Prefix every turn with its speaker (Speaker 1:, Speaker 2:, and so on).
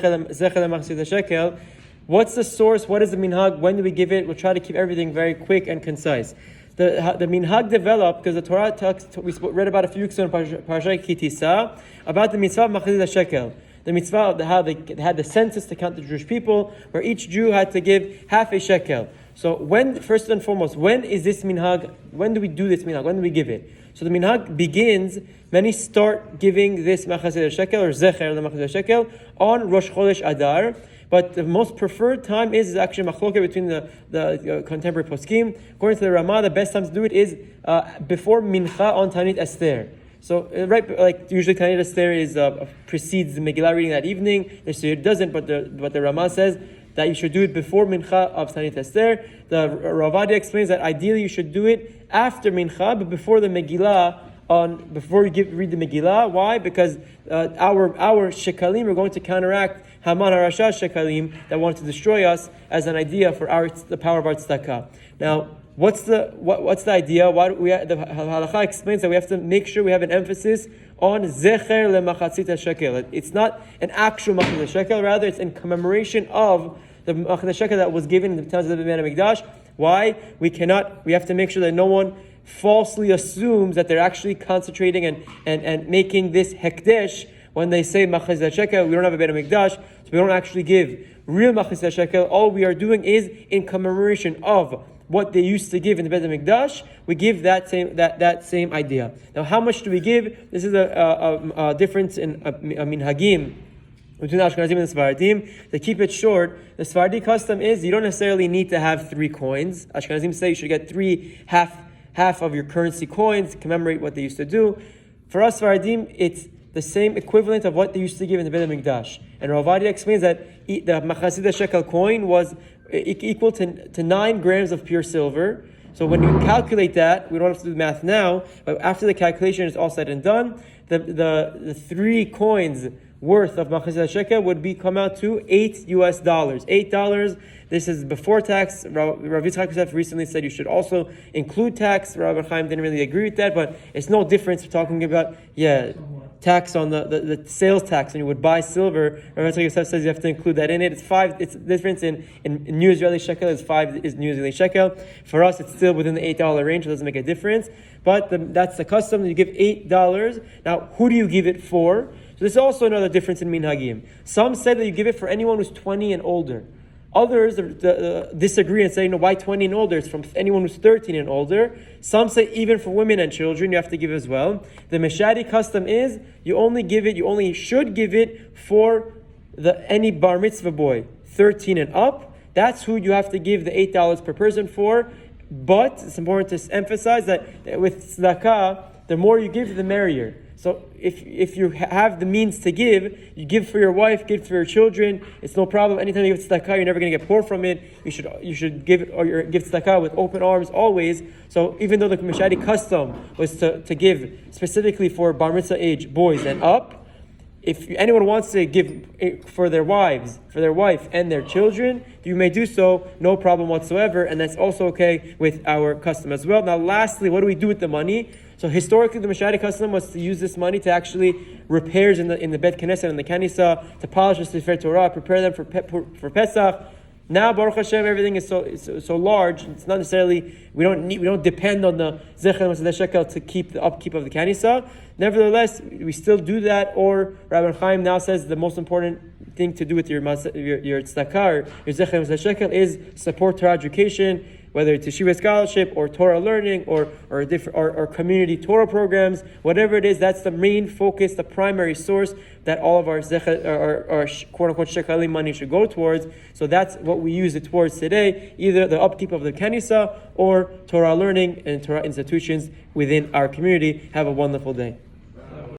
Speaker 1: Zecher Lemachatzit Hashekel. What's the source? What is the minhag? When do we give it? We'll try to keep everything very quick and concise. The minhag developed because the Torah talks. We read about a few weeks ago in Parashat Kitisa about the mitzvah of Machatzit Hashekel. The mitzvah of how they had the census to count the Jewish people, where each Jew had to give half a shekel. So first and foremost, when is this minhag? When do we do this minhag? When do we give it? So the minhag begins, many start giving this Machatzit Hashekel or Zecher Lemachatzit Hashekel on Rosh Chodesh Adar. But the most preferred time is actually machloket between the contemporary poskim. According to the Ramah, the best time to do it is before mincha on Tanit Esther. So right, like usually Tanit Esther is precedes the Megillah reading that evening. So it doesn't, but the Ramah says that you should do it before mincha of Tanit Esther. The Rav Ovadia explains that ideally you should do it after mincha, but before the Megillah. Before you read the Megillah. Why? Because our shekalim are going to counteract Haman HaRasha shekalim that want to destroy us as an idea for the power of our tzedakah. Now, what's the idea? The halacha explains that we have to make sure we have an emphasis on Zecher Lemachatzit Hashekel. It's not an actual Machatzit Hashekel, rather it's in commemoration of the Machatzit Hashekel that was given in the times of the Beit HaMikdash. Why? We have to make sure that no one falsely assumes that they're actually concentrating and making this hekdesh when they say Machatzit Hashekel. We don't have a Beit HaMikdash, so we don't actually give real Machatzit Hashekel. All we are doing is in commemoration of what they used to give in the Beit HaMikdash. We give that same idea. Now, how much do we give? This is a difference in minhagim between the Ashkenazim and the Sephardim. To keep it short, the Sephardi custom is you don't necessarily need to have 3 coins. Ashkenazim say you should get 3 half of your currency coins to commemorate what they used to do. For us Sephardim, it's the same equivalent of what they used to give in the Beit HaMikdash. And Rav Ovadia explains that the Machatzit Hashekel coin was equal to 9 grams of pure silver. So when you calculate that, we don't have to do the math now, but after the calculation is all said and done, the 3 coins worth of Machatzit Hashekel would come out to $8. $8. This is before tax. Rav Yitzchak Yosef recently said you should also include tax. Rabbi Chaim didn't really agree with that, but it's no difference. We're talking about tax on the sales tax when you would buy silver. Rav Yitzchak Yosef says you have to include that in it. It's 5. It's the difference in New Israeli shekel is 5 is New Israeli shekel. For us, it's still within the $8 range. It doesn't make a difference. But that's the custom. You give $8. Now, who do you give it for? So this is also another difference in minhagim. Some say that you give it for anyone who's 20 and older. Others disagree and say, why 20 and older? It's from anyone who's 13 and older. Some say even for women and children, you have to give as well. The Meshadi custom is you only should give it for any bar mitzvah boy, 13 and up. That's who you have to give the $8 per person for. But it's important to emphasize that with tzedakah, the more you give, the merrier. So if you have the means to give, you give for your wife, give for your children. It's no problem. Anytime you give tzedakah, you're never going to get poor from it. You should give tzedakah with open arms always. So even though the Meshadi custom was to give specifically for bar mitzvah age boys and up, if anyone wants to give for their wife and their children, you may do so, no problem whatsoever, and that's also okay with our custom as well. Now, lastly, what do we do with the money? So historically, the Meshadi custom was to use this money to actually repairs in the Bet Knesset and the Kanisa, to polish the Sefer Torah, prepare them for Pesach. Now, Baruch Hashem, everything is so large. It's not necessarily we don't depend on the Zecher Lemachatzit Hashekel to keep the upkeep of the Kanisa. Nevertheless, we still do that. Or Rabbi Chaim now says the most important thing to do with your tzedakah or your Zecher Lemachatzit Hashekel is support Torah education, whether it's yeshiva scholarship or Torah learning or community Torah programs, whatever it is. That's the main focus, the primary source that all of our quote unquote shekalim money should go towards. So that's what we use it towards today, either the upkeep of the Kanisa or Torah learning and Torah institutions within our community. Have a wonderful day.